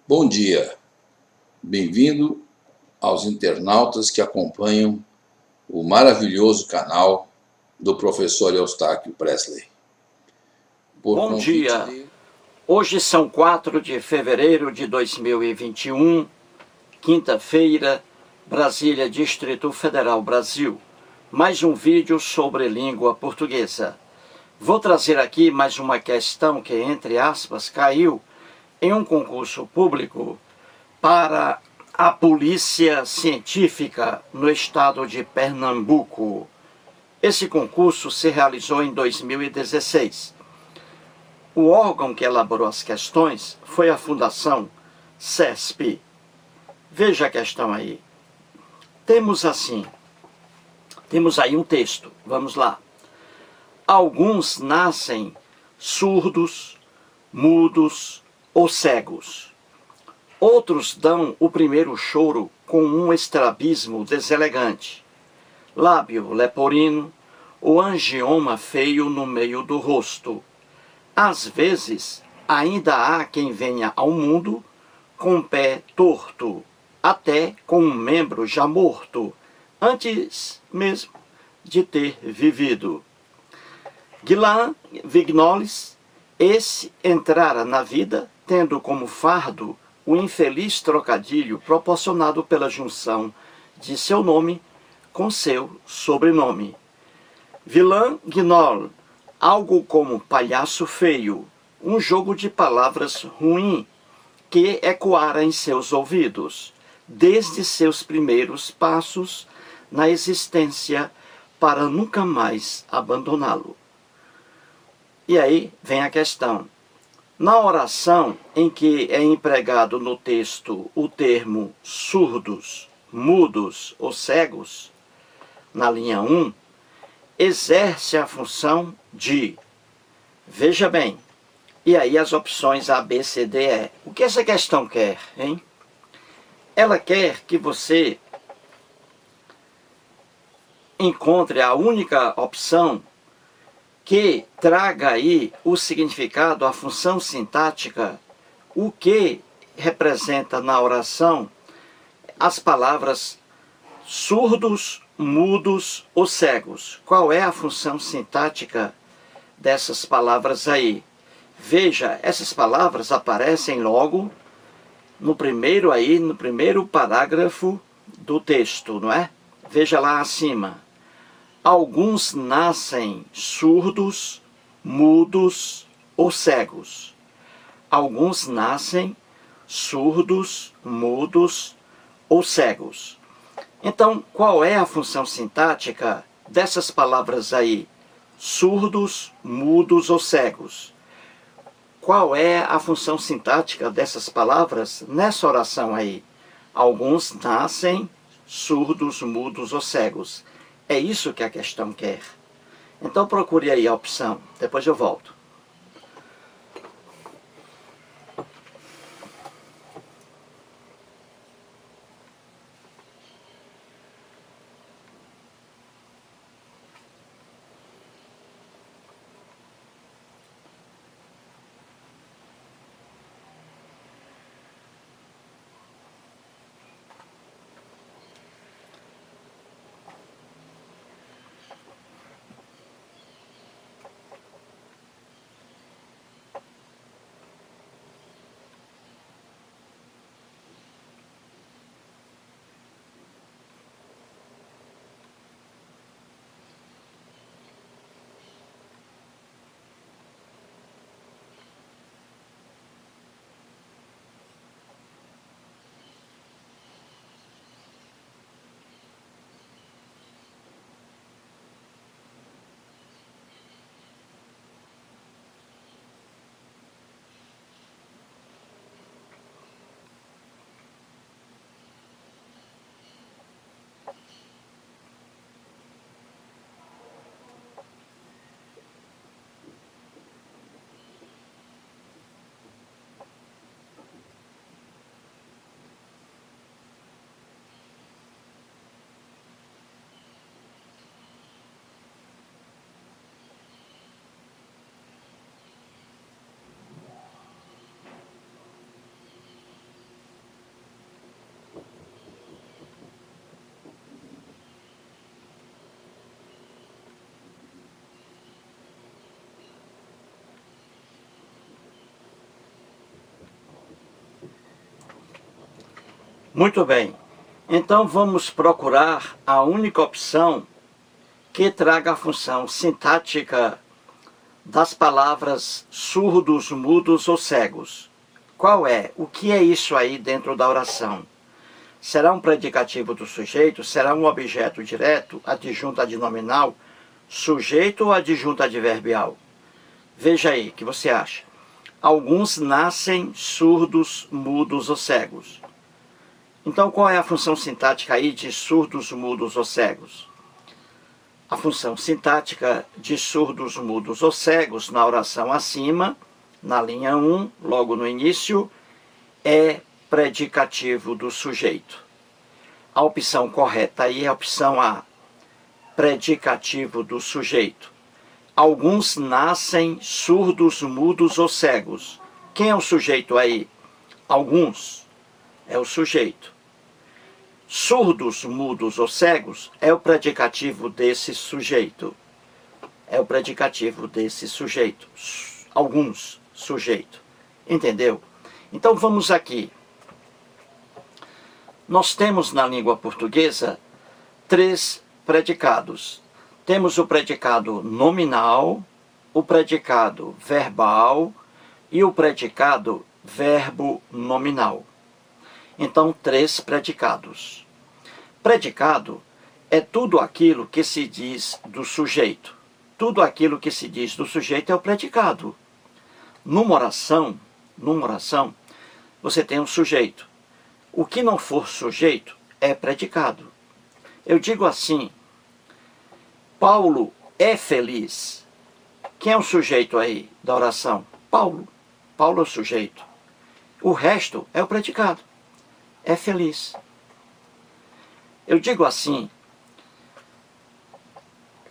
Bom dia, bem-vindo aos internautas que acompanham o maravilhoso canal do professor Eustáquio Presley. Bom dia, hoje são 4 de fevereiro de 2021, quinta-feira, Brasília, Distrito Federal, Brasil. Mais um vídeo sobre língua portuguesa. Vou trazer aqui mais uma questão que, entre aspas, caiu em um concurso público para a Polícia Científica no estado de Pernambuco. Esse concurso se realizou em 2016. O órgão que elaborou as questões foi a Fundação CESP. Veja a questão aí. Temos aí um texto. Vamos lá. Alguns nascem surdos, mudos ou cegos. Outros dão o primeiro choro com um estrabismo deselegante, lábio leporino ou angioma feio no meio do rosto. Às vezes, ainda há quem venha ao mundo com o pé torto, até com um membro já morto, antes mesmo de ter vivido. Guillain Vignoles, esse entrara na vida tendo como fardo o infeliz trocadilho proporcionado pela junção de seu nome com seu sobrenome. Vilain Guignol, algo como palhaço feio, um jogo de palavras ruim que ecoara em seus ouvidos, desde seus primeiros passos na existência para nunca mais abandoná-lo. E aí vem a questão. Na oração em que é empregado no texto o termo surdos, mudos ou cegos, na linha 1, exerce a função de. Veja bem, e aí as opções A, B, C, D, E. O que essa questão quer, hein? Ela quer que você encontre a única opção que traga aí o significado, a função sintática, o que representa na oração as palavras surdos, mudos ou cegos. Qual é a função sintática dessas palavras aí? Veja, essas palavras aparecem logo no primeiro parágrafo do texto, não é? Veja lá acima. Alguns nascem surdos, mudos ou cegos. Alguns nascem surdos, mudos ou cegos. Então, qual é a função sintática dessas palavras aí? Surdos, mudos ou cegos. Qual é a função sintática dessas palavras nessa oração aí? Alguns nascem surdos, mudos ou cegos. É isso que a questão quer. Então procure aí a opção. Depois eu volto. Muito bem. Então vamos procurar a única opção que traga a função sintática das palavras surdos, mudos ou cegos. Qual é? O que é isso aí dentro da oração? Será um predicativo do sujeito? Será um objeto direto, adjunto adnominal, sujeito ou adjunto adverbial? Veja aí, o que você acha? Alguns nascem surdos, mudos ou cegos. Então, qual é a função sintática aí de surdos, mudos ou cegos? A função sintática de surdos, mudos ou cegos na oração acima, na linha 1, logo no início, é predicativo do sujeito. A opção correta aí é a opção A, predicativo do sujeito. Alguns nascem surdos, mudos ou cegos. Quem é o sujeito aí? Alguns é o sujeito. Surdos, mudos ou cegos é o predicativo desse sujeito. É o predicativo desse sujeito. Alguns, sujeito. Entendeu? Então vamos aqui. Nós temos na língua portuguesa 3 predicados. Temos o predicado nominal, o predicado verbal e o predicado verbo nominal. Então, 3 predicados. Predicado é tudo aquilo que se diz do sujeito. Tudo aquilo que se diz do sujeito é o predicado. Numa oração, você tem um sujeito. O que não for sujeito é predicado. Eu digo assim, Paulo é feliz. Quem é o sujeito aí da oração? Paulo. Paulo é o sujeito. O resto é o predicado. É feliz. Eu digo assim,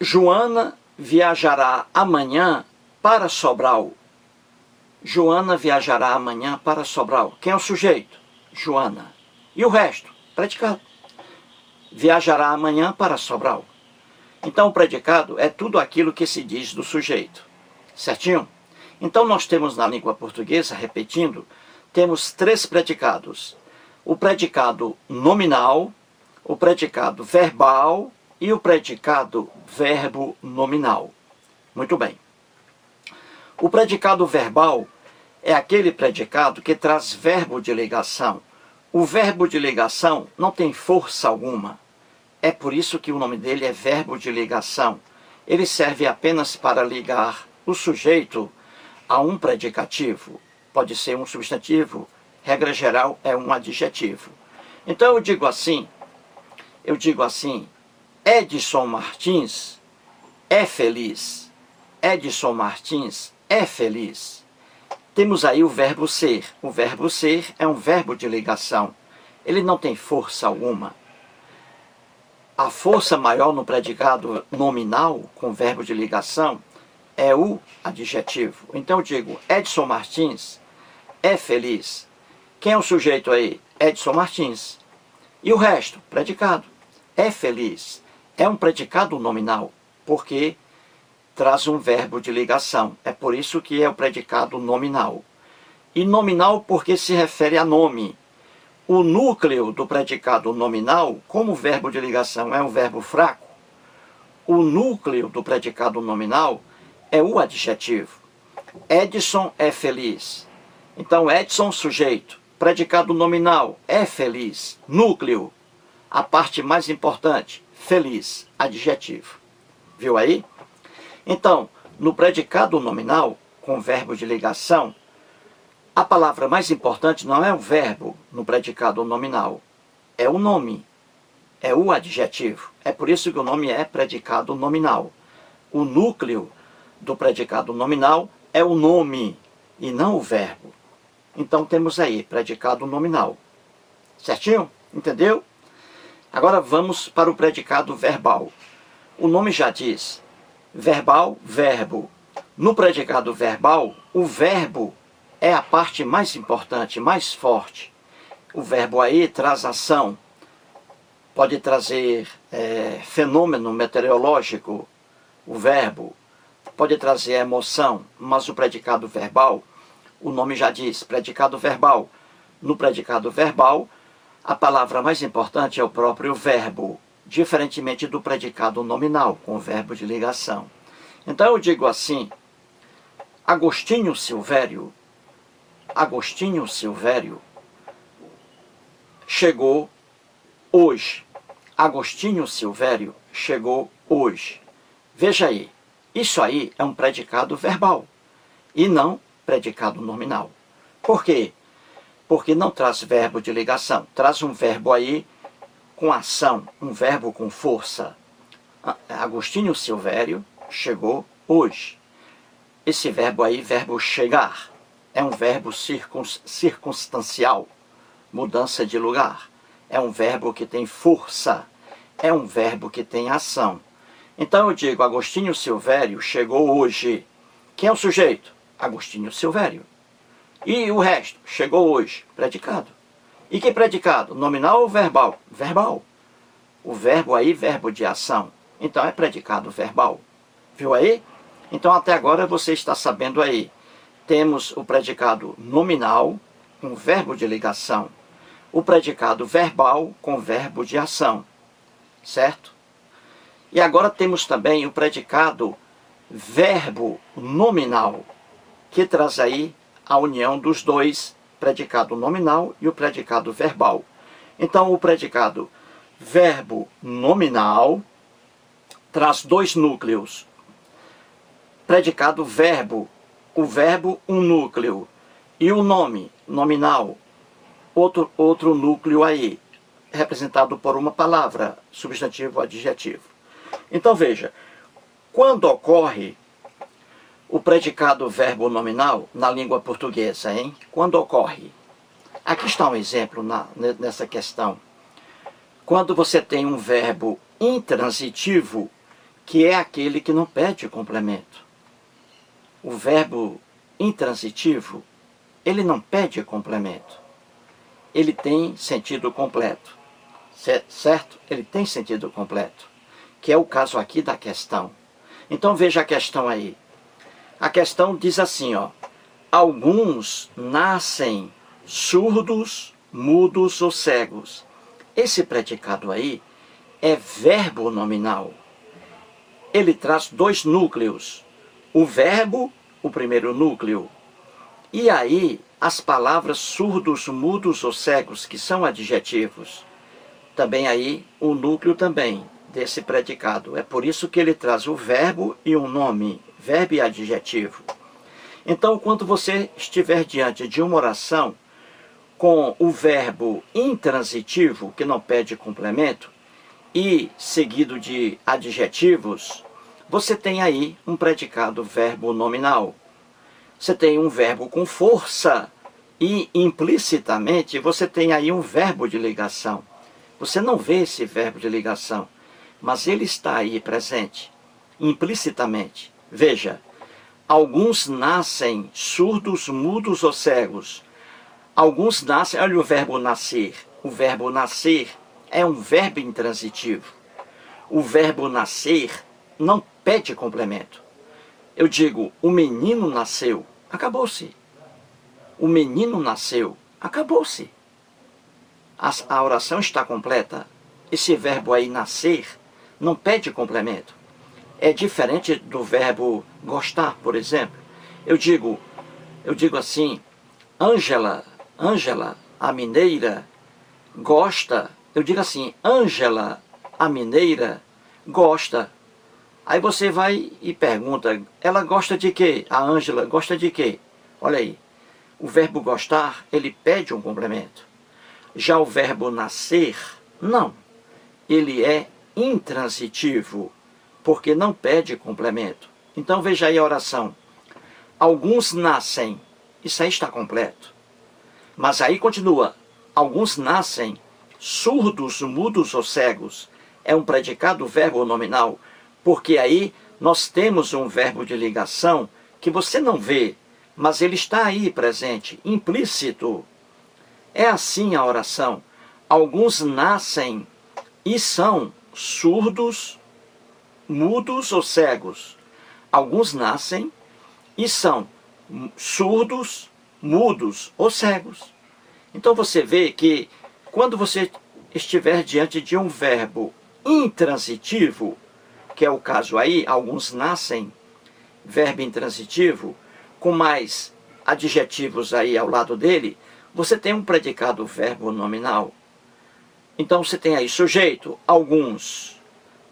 Joana viajará amanhã para Sobral. Joana viajará amanhã para Sobral. Quem é o sujeito? Joana. E o resto? Predicado. Viajará amanhã para Sobral. Então o predicado é tudo aquilo que se diz do sujeito. Certinho? Então nós temos na língua portuguesa, repetindo, temos 3 predicados. O predicado nominal, o predicado verbal e o predicado verbo nominal. Muito bem. O predicado verbal é aquele predicado que traz verbo de ligação. O verbo de ligação não tem força alguma. É por isso que o nome dele é verbo de ligação. Ele serve apenas para ligar o sujeito a um predicativo. Pode ser um substantivo, regra geral é um adjetivo. Então eu digo assim, Edson Martins é feliz. Edson Martins é feliz. Temos aí o verbo ser. O verbo ser é um verbo de ligação. Ele não tem força alguma. A força maior no predicado nominal, com verbo de ligação, é o adjetivo. Então eu digo, Edson Martins é feliz. Quem é o sujeito aí? Edson Martins. E o resto? Predicado. É feliz. É um predicado nominal, porque traz um verbo de ligação. É por isso que é o predicado nominal. E nominal porque se refere a nome. O núcleo do predicado nominal, como o verbo de ligação é um verbo fraco, o núcleo do predicado nominal é o adjetivo. Edson é feliz. Então, Edson, sujeito. Predicado nominal, é feliz. Núcleo, a parte mais importante, feliz, adjetivo. Viu aí? Então, no predicado nominal, com verbo de ligação, a palavra mais importante não é o verbo no predicado nominal, é o nome, é o adjetivo. É por isso que o nome é predicado nominal. O núcleo do predicado nominal é o nome e não o verbo. Então temos aí predicado nominal. Certinho? Entendeu? Agora vamos para o predicado verbal. O nome já diz, verbal, verbo. No predicado verbal, o verbo é a parte mais importante, mais forte. O verbo aí traz ação, pode trazer fenômeno meteorológico, o verbo, pode trazer emoção, mas o predicado verbal, o nome já diz, predicado verbal. No predicado verbal, a palavra mais importante é o próprio verbo, diferentemente do predicado nominal, com o verbo de ligação. Então eu digo assim, Agostinho Silvério chegou hoje. Agostinho Silvério chegou hoje. Veja aí, isso aí é um predicado verbal e não predicado nominal. Por quê? Porque não traz verbo de ligação, traz um verbo aí com ação, um verbo com força. Agostinho Silvério chegou hoje. Esse verbo aí, verbo chegar, é um verbo circunstancial, mudança de lugar. É um verbo que tem força, é um verbo que tem ação. Então eu digo, Agostinho Silvério chegou hoje. Quem é o sujeito? Agostinho Silvério. E o resto? Chegou hoje. Predicado. E que predicado? Nominal ou verbal? Verbal. O verbo aí, verbo de ação. Então é predicado verbal. Viu aí? Então até agora você está sabendo aí. Temos o predicado nominal com verbo de ligação. O predicado verbal com verbo de ação. Certo? E agora temos também o predicado verbo nominal, que traz aí a união dos dois, predicado nominal e o predicado verbal. Então, o predicado verbo nominal traz dois núcleos. Predicado verbo, o verbo um núcleo e o nome nominal, outro núcleo aí, representado por uma palavra, substantivo, adjetivo. Então veja, quando ocorre o predicado verbo nominal na língua portuguesa, hein? Quando ocorre? Aqui está um exemplo nessa questão. Quando você tem um verbo intransitivo, que é aquele que não pede complemento. O verbo intransitivo, ele não pede complemento. Ele tem sentido completo. Certo? Ele tem sentido completo. Que é o caso aqui da questão. Então veja a questão aí. A questão diz assim, ó. Alguns nascem surdos, mudos ou cegos. Esse predicado aí é verbo nominal. Ele traz dois núcleos. O verbo, o primeiro núcleo. E aí as palavras surdos, mudos ou cegos, que são adjetivos. Também aí o núcleo também desse predicado. É por isso que ele traz o verbo e um nome, verbo e adjetivo. Então, quando você estiver diante de uma oração com o verbo intransitivo, que não pede complemento, e seguido de adjetivos, você tem aí um predicado verbo nominal. Você tem um verbo com força e implicitamente você tem aí um verbo de ligação. Você não vê esse verbo de ligação, mas ele está aí presente, implicitamente. Veja, alguns nascem surdos, mudos ou cegos. Alguns nascem, olha o verbo nascer. O verbo nascer é um verbo intransitivo. O verbo nascer não pede complemento. Eu digo, o menino nasceu, acabou-se. O menino nasceu, acabou-se. A oração está completa. Esse verbo aí, nascer, não pede complemento. É diferente do verbo gostar, por exemplo. Eu digo assim, Ângela, a mineira, gosta. Eu digo assim, Ângela, a mineira, gosta. Aí você vai e pergunta, ela gosta de quê? A Ângela gosta de quê? Olha aí, o verbo gostar, ele pede um complemento. Já o verbo nascer, não. Ele é intransitivo, porque não pede complemento. Então veja aí a oração. Alguns nascem, isso aí está completo. Mas aí continua, alguns nascem surdos, mudos ou cegos. É um predicado verbo nominal, porque aí nós temos um verbo de ligação que você não vê, mas ele está aí presente, implícito. É assim a oração. Alguns nascem e são surdos, mudos ou cegos. Alguns nascem e são surdos, mudos ou cegos. Então você vê que Quando você estiver diante de um verbo intransitivo, que é o caso aí, alguns nascem, verbo intransitivo, com mais adjetivos aí ao lado dele, você tem um predicado verbo nominal. Então você tem aí sujeito, alguns,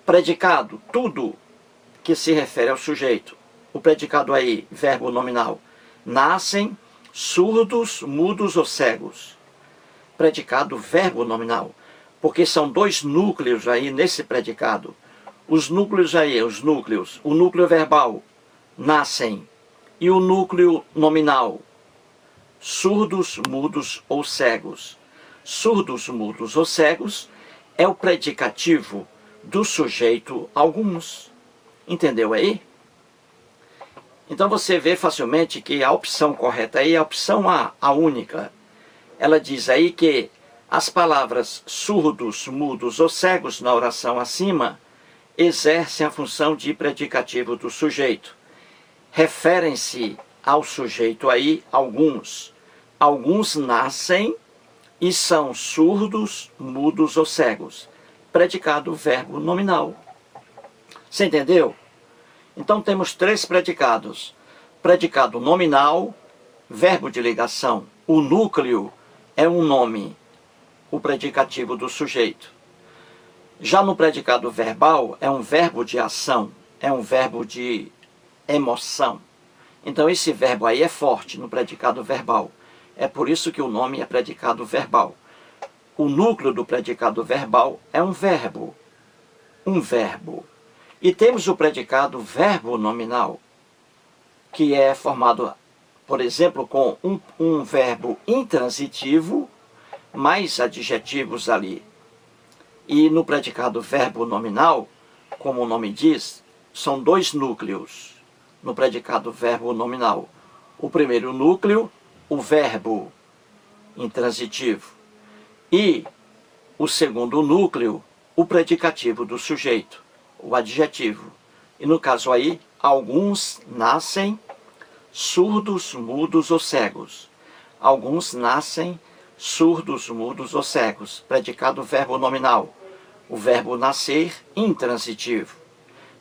predicado, tudo que se refere ao sujeito. O predicado aí, verbo nominal, nascem surdos, mudos ou cegos. Predicado verbo nominal, porque são dois núcleos aí nesse predicado. Os núcleos aí, o núcleo verbal, nascem, e o núcleo nominal, surdos, mudos ou cegos. Surdos, mudos ou cegos é o predicativo do sujeito alguns. Entendeu aí? Então você vê facilmente que a opção correta aí é a opção A, a única. Ela diz aí que as palavras surdos, mudos ou cegos na oração acima exercem a função de predicativo do sujeito. Referem-se ao sujeito aí alguns. Alguns nascem e são surdos, mudos ou cegos. Predicado verbo nominal. Você entendeu? Então temos três predicados. Predicado nominal, verbo de ligação. O núcleo é um nome, o predicativo do sujeito. Já no predicado verbal, é um verbo de ação, é um verbo de emoção. Então esse verbo aí é forte no predicado verbal. É por isso que o nome é predicado verbal. O núcleo do predicado verbal é um verbo. Um verbo. E temos o predicado verbo nominal, que é formado, por exemplo, com um verbo intransitivo, mais adjetivos ali. E no predicado verbo nominal, como o nome diz, são dois núcleos no predicado verbo nominal. O primeiro núcleo, o verbo intransitivo. E o segundo núcleo, o predicativo do sujeito, o adjetivo. E no caso aí, alguns nascem surdos, mudos ou cegos. Alguns nascem surdos, mudos ou cegos. Predicado verbo nominal. O verbo nascer, intransitivo.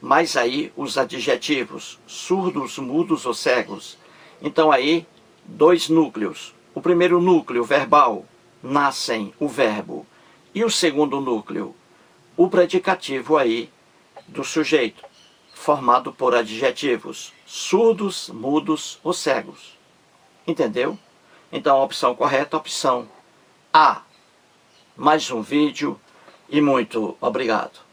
Mas aí os adjetivos, surdos, mudos ou cegos. Então aí, dois núcleos. O primeiro núcleo verbal, nascem, o verbo. E o segundo núcleo, o predicativo aí do sujeito, formado por adjetivos, surdos, mudos ou cegos. Entendeu? Então a opção correta é a opção A. Mais um vídeo e muito obrigado.